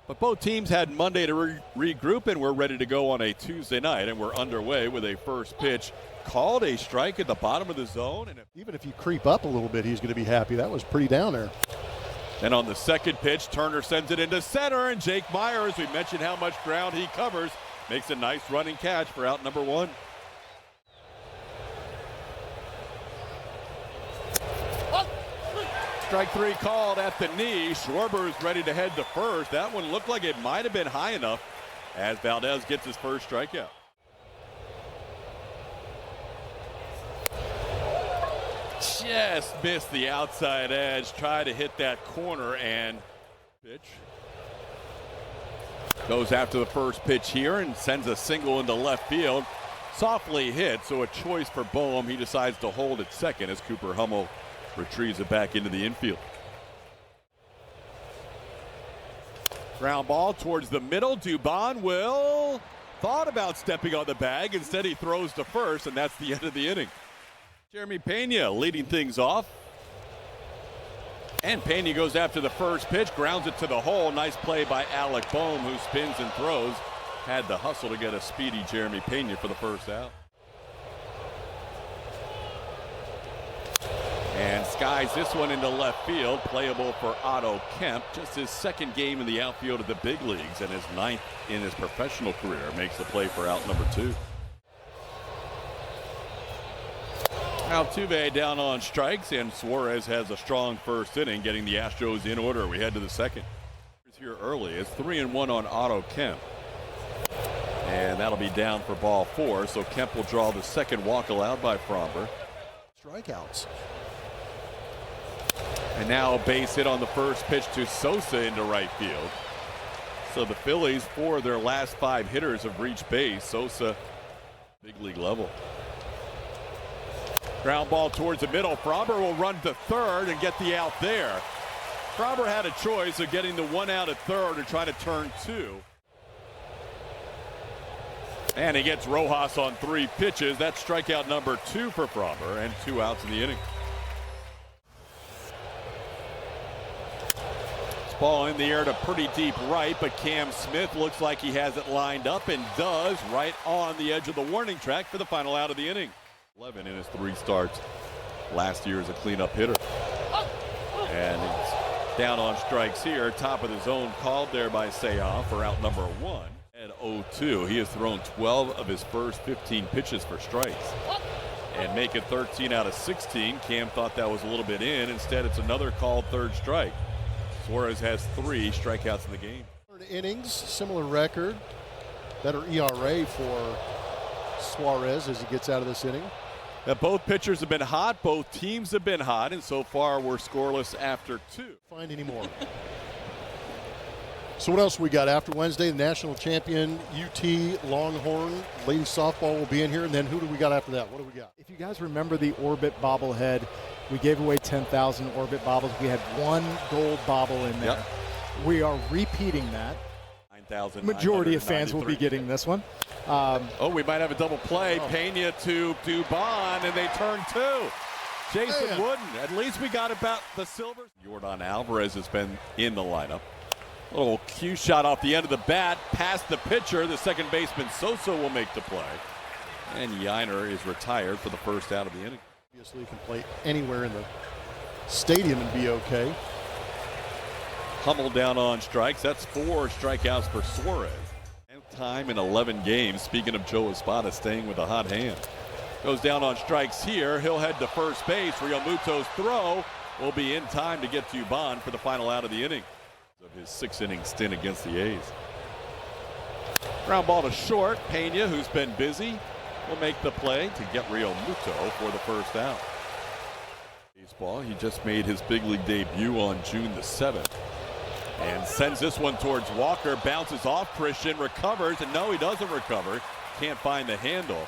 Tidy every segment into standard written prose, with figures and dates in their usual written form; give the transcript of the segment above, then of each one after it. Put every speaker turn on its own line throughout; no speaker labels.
But both teams had Monday to regroup, and we're ready to go on a Tuesday night, and we're underway with a first pitch called a strike at the bottom of the zone. And
even if you creep up a little bit, he's going to be happy. That was pretty down there.
And on the second pitch, Turner sends it into center, and Jake Myers, we mentioned how much ground he covers, makes a nice running catch for out number one. Strike three called at the knee. Schwarber is ready to head to first. That one looked like it might have been high enough as Valdez gets his first strikeout. Just missed the outside edge. Tried to hit that corner, and pitch. Goes after the first pitch here and sends a single into left field. Softly hit, so a choice for Boehm. He decides to hold at second as Cooper Hummel retrieves it back into the infield. Ground ball towards the middle. Dubon will thought about stepping on the bag. Instead, he throws to first, and that's the end of the inning. Jeremy Pena leading things off. And Pena goes after the first pitch, grounds it to the hole. Nice play by Alec Boehm, who spins and throws. Had the hustle to get a speedy Jeremy Pena for the first out. And skies this one into left field, playable for Otto Kemp. Just his second game in the outfield of the big leagues and his ninth in his professional career. Makes the play for out number two. Altuve down on strikes, and Suarez has a strong first inning, getting the Astros in order. We head to the second. Here early. It's 3-1 on Otto Kemp. And that'll be down for ball four, so Kemp will draw the second walk allowed by Fromber.
Strikeouts.
And now a base hit on the first pitch to Sosa into right field. So the Phillies, 4 of their last 5 hitters have reached base. Sosa, big league level. Ground ball towards the middle. Fromber will run to third and get the out there. Fromber had a choice of getting the one out at third or trying to turn two. And he gets Rojas on 3 pitches. That's strikeout number 2 for Fromber, and 2 outs in the inning. Ball in the air to pretty deep right, but Cam Smith looks like he has it lined up and does, right on the edge of the warning track for the final out of the inning. 11 in his 3 starts last year as a cleanup hitter. And he's down on strikes here. Top of the zone called there by Seau for out number 1. At 0-2, he has thrown 12 of his first 15 pitches for strikes. And make it 13 out of 16. Cam thought that was a little bit in. Instead, it's another called third strike. Suarez has 3 strikeouts in the game.
Third innings, similar record. Better ERA for Suarez as he gets out of this inning.
Now, both pitchers have been hot. Both teams have been hot. And so far, we're scoreless after 2.
Find any more. So what else we got after Wednesday? The national champion UT Longhorn ladies softball will be in here, and then who do we got after that? What do we got?
If you guys remember the Orbit bobblehead, we gave away 10,000 Orbit bobbles. We had 1 gold bobble in there. Yep. We are repeating that.
9,000.
Majority of fans will be getting this one.
We might have a double play. Pena to Dubon, and they turn 2. Jason Wooden. At least we got about the silvers. Yordan Alvarez has been in the lineup. Little cue shot off the end of the bat, past the pitcher. The second baseman Sosa will make the play. And Yiner is retired for the first out of the inning.
Obviously, you can play anywhere in the stadium and be okay.
Hummel down on strikes. That's 4 strikeouts for Suarez. 10th time in 11 games. Speaking of Joe Espada staying with a hot hand. Goes down on strikes here. He'll head to first base. Realmuto's throw will be in time to get Dubon for the final out of the inning of his 6-inning stint against the A's. Ground ball to short. Pena, who's been busy, will make the play to get Realmuto for the first out. Baseball, he just made his big league debut on June the 7th. And sends this one towards Walker, bounces off Christian, recovers, and no, he doesn't recover. Can't find the handle.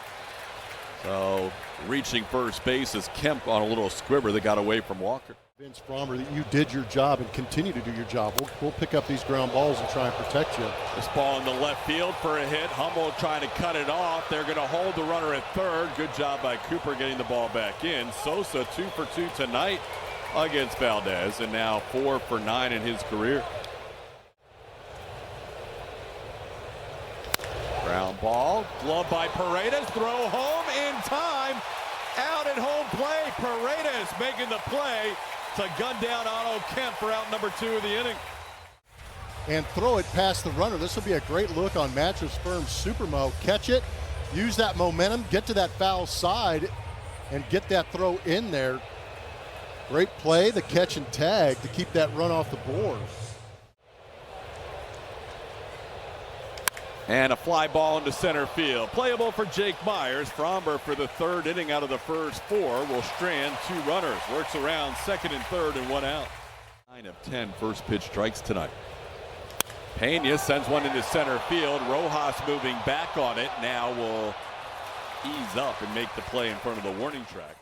So reaching first base is Kemp on a little squibber that got away from Walker.
Vince Fromber, that you did your job and continue to do your job. We'll pick up these ground balls and try and protect you.
This ball in the left field for a hit. Hummel trying to cut it off. They're going to hold the runner at third. Good job by Cooper getting the ball back in. Sosa 2 for 2 tonight against Valdez, and now 4 for 9 in his career. Ground ball, glove by Paredes, throw home in time. Out at home plate, Paredes making the play to gun down Otto Kemp for out number 2 of the inning.
And throw it past the runner. This will be a great look on Mattress Firm's Supermo. Catch it, use that momentum, get to that foul side, and get that throw in there. Great play, the catch and tag to keep that run off the board.
And a fly ball into center field. Playable for Jake Myers. Fromber for the 3rd inning out of the first 4 will strand 2 runners. Works around 2nd and 3rd and 1 out. 9 of 10 first pitch strikes tonight. Pena sends one into center field. Rojas moving back on it. Now will ease up and make the play in front of the warning track.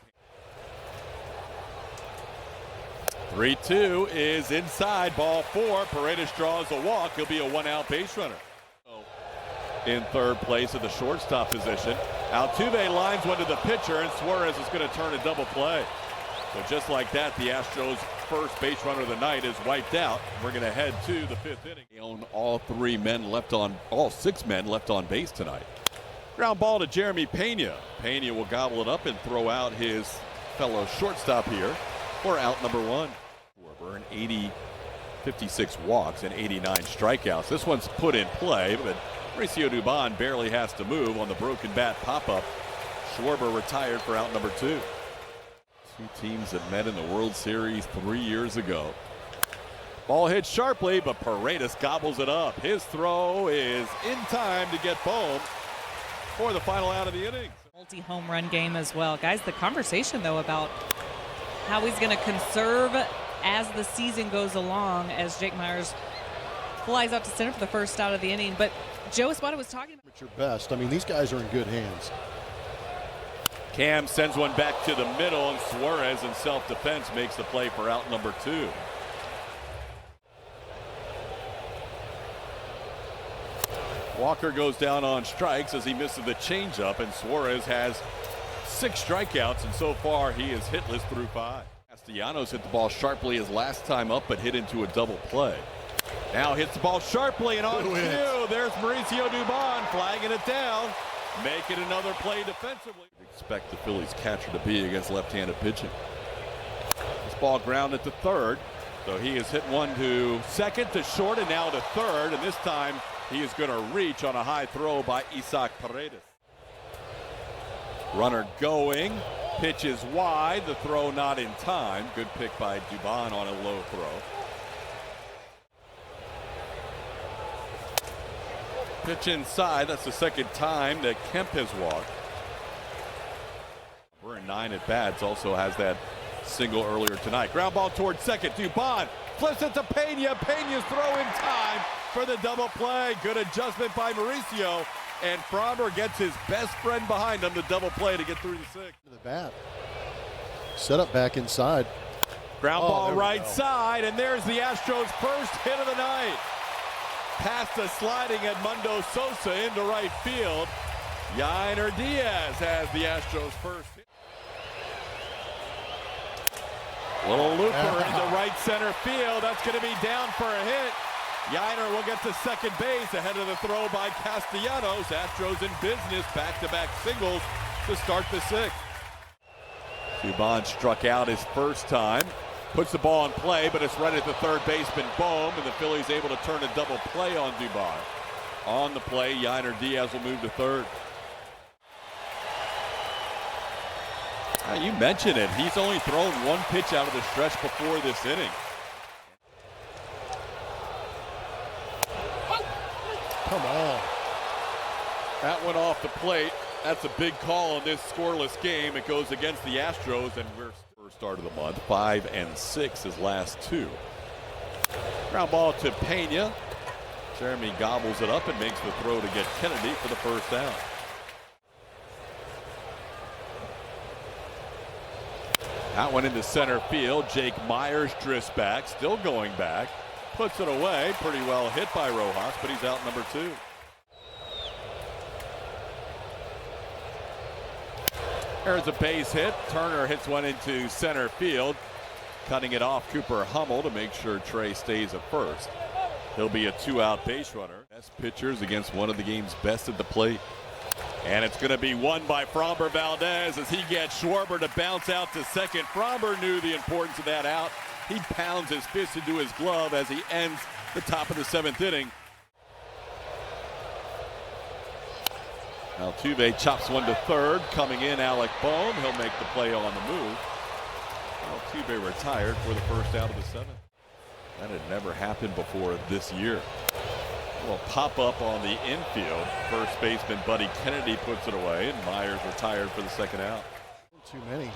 3-2 is inside. Ball 4. Paredes draws a walk. He'll be a 1-out base runner. In 3rd place at the shortstop position. Altuve lines one to the pitcher, and Suarez is going to turn a double play. So just like that, the Astros' first base runner of the night is wiped out. We're going to head to the 5th inning. They own all 6 men left on base tonight. Ground ball to Jeremy Pena. Pena will gobble it up and throw out his fellow shortstop here for out number 1. Schwarber, 56 walks and 89 strikeouts. This one's put in play, but Mauricio Dubon barely has to move on the broken bat pop-up. Schwarber retired for out number 2. 2 teams that met in the World Series 3 years ago. Ball hit sharply, but Paredes gobbles it up. His throw is in time to get home for the final out of the inning.
Multi-home run game as well. Guys, the conversation, though, about how he's going to conserve as the season goes along as Jake Myers flies out to center for the first out of the inning. But Joe Espada was talking about
At your best. I mean, these guys are in good hands.
Cam sends one back to the middle, and Suarez in self-defense makes the play for out number 2. Walker goes down on strikes as he misses the changeup, and Suarez has 6 strikeouts, and so far he is hitless through 5. Castellanos hit the ball sharply his last time up, but hit into a double play. Now hits the ball sharply and on 2. There's Mauricio Dubon flagging it down. Make it another play defensively. Expect the Phillies catcher to be against left-handed pitching. This ball grounded to 3rd. So he has hit one to 2nd, to short, and now to 3rd. And this time he is going to reach on a high throw by Isaac Paredes. Runner going. Pitch is wide. The throw not in time. Good pick by Dubon on a low throw. Pitch inside. That's the 2nd time that Kemp has walked. We're in 9 at bats. Also has that single earlier tonight. Ground ball towards 2nd. Dubon flips it to Pena. Pena's throw in time for the double play. Good adjustment by Mauricio. And Fromber gets his best friend behind him, the double play to get through the 6th.
To the bat. Set up back inside.
Ground ball right side, and there's the Astros' first hit of the night. Past the sliding Edmundo Sosa into right field. Yainer Diaz has the Astros' first hit. Little looper into right center field. That's going to be down for a hit. Yainer will get to 2nd base ahead of the throw by Castellanos. Astros in business, back-to-back singles to start the 6th. Dubon struck out his first time. Puts the ball in play, but it's right at the 3rd baseman Bohm, and the Phillies able to turn a double play on Dubon. On the play, Yainer Diaz will move to 3rd. You mentioned it. He's only thrown 1 pitch out of the stretch before this inning.
Come on.
That went off the plate. That's a big call on this scoreless game. It goes against the Astros, and we're first start of the month. 5 and 6 his last 2. Ground ball to Pena. Jeremy gobbles it up and makes the throw to get Kennedy for the first out. That one into center field. Jake Myers drifts back, still going back. Puts it away. Pretty well hit by Rojas, but he's out number 2. There's a base hit. Turner hits one into center field. Cutting it off, Cooper Hummel to make sure Trey stays at first. He'll be a 2-out base runner. Best pitchers against one of the game's best at the plate. And it's going to be won by Framber Valdez as he gets Schwarber to bounce out to second. Framber knew the importance of that out. He pounds his fist into his glove as he ends the top of the 7th inning. Altuve chops one to third. Coming in, Alec Bohm. He'll make the play on the move. Altuve retired for the first out of the 7th. That had never happened before this year. Well, pop up on the infield. First baseman Buddy Kennedy puts it away, and Myers retired for the second out.
Too many.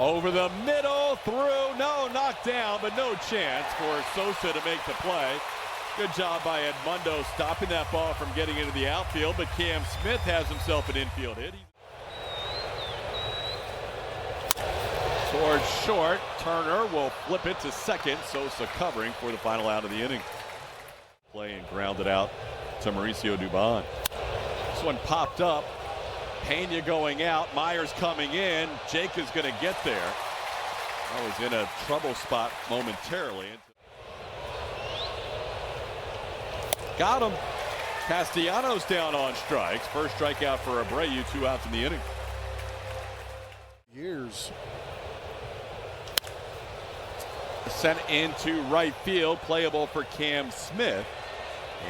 Over the middle, through, no, knocked down, but no chance for Sosa to make the play. Good job by Edmundo stopping that ball from getting into the outfield, but Cam Smith has himself an infield hit. Towards short, Turner will flip it to second. Sosa covering for the final out of the inning. Play and grounded out to Mauricio Dubon. This one popped up. Pena going out, Myers coming in. Jake is going to get there. I was in a trouble spot momentarily. Got him. Castellanos down on strikes. First strikeout for Abreu, 2 outs in the inning.
Years.
Sent into right field, playable for Cam Smith.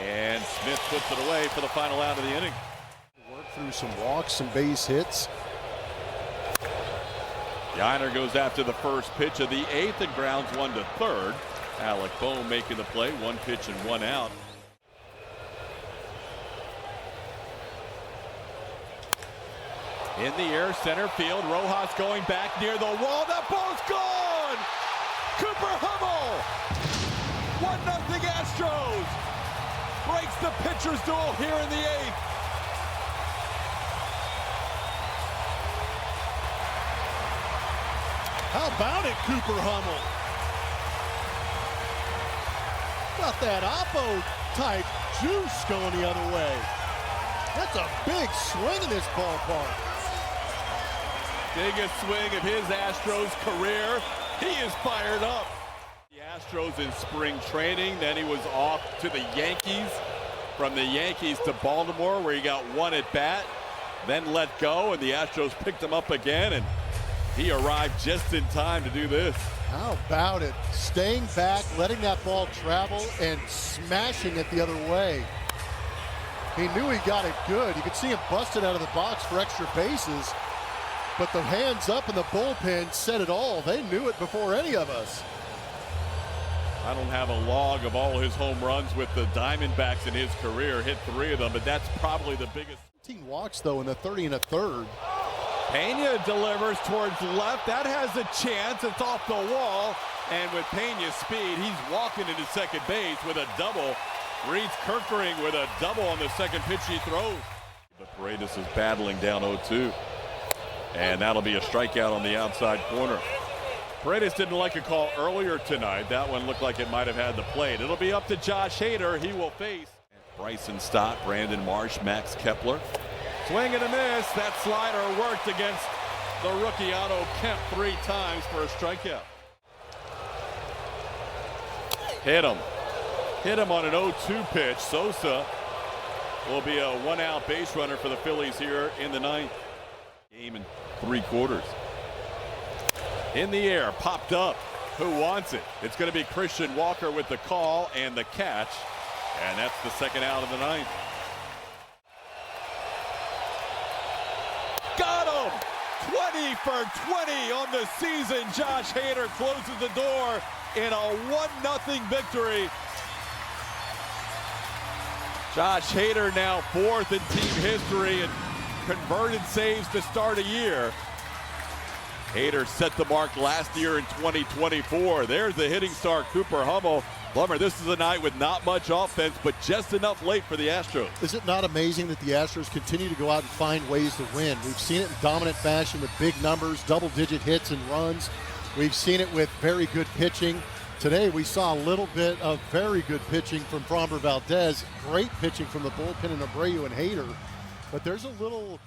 And Smith puts it away for the final out of the inning.
Work through some walks, some base hits.
Yiner goes after the first pitch of the 8th and grounds one to third. Alec Bohm making the play, 1 pitch and 1 out. In the air, center field, Rojas going back near the wall, that ball's gone! Cooper Hummel! 1-0 Astros! Breaks the pitcher's duel here in the 8th.
How about it, Cooper Hummel? Got that Oppo-type juice going the other way. That's a big swing in this ballpark.
Biggest swing of his Astros career. He is fired up. The Astros in spring training, then he was off to the Yankees. From the Yankees to Baltimore, where he got 1 at bat, then let go, and the Astros picked him up again, and he arrived just in time to do this.
How about it? Staying back, letting that ball travel, and smashing it the other way. He knew he got it good. You could see him busted out of the box for extra bases. But the hands up in the bullpen said it all. They knew it before any of us.
I don't have a log of all his home runs with the Diamondbacks in his career. Hit 3 of them, but that's probably the biggest.
15 walks, though, in the 30 1/3.
Pena delivers towards left. That has a chance. It's off the wall. And with Pena's speed, he's walking into second base with a double. Reeds Kirkering with a double on the second pitch he throws. But Paredes is battling down 0-2. And that'll be a strikeout on the outside corner. Paredes didn't like a call earlier tonight. That one looked like it might have had the plate. It'll be up to Josh Hader. He will face Bryson Stott, Brandon Marsh, Max Kepler. Swing and a miss. That slider worked against the rookie Otto Kemp 3 times for a strikeout. Hit him. Hit him on an 0-2 pitch. Sosa will be a 1-out base runner for the Phillies here in the 9th. Game in 3/4. In the air, popped up. Who wants it? It's going to be Christian Walker with the call and the catch. And that's the second out of the 9th. Got him! 20 for 20 on the season. Josh Hader closes the door in a 1-0 victory. Josh Hader now 4th in team history and converted saves to start a year. Hader set the mark last year in 2024. There's the hitting star Cooper Hummel. Plummer, this is a night with not much offense, but just enough late for the Astros.
Is it not amazing that the Astros continue to go out and find ways to win? We've seen it in dominant fashion with big numbers, double-digit hits and runs. We've seen it with very good pitching. Today we saw a little bit of very good pitching from Framber Valdez, great pitching from the bullpen and Abreu and Hader. But there's a little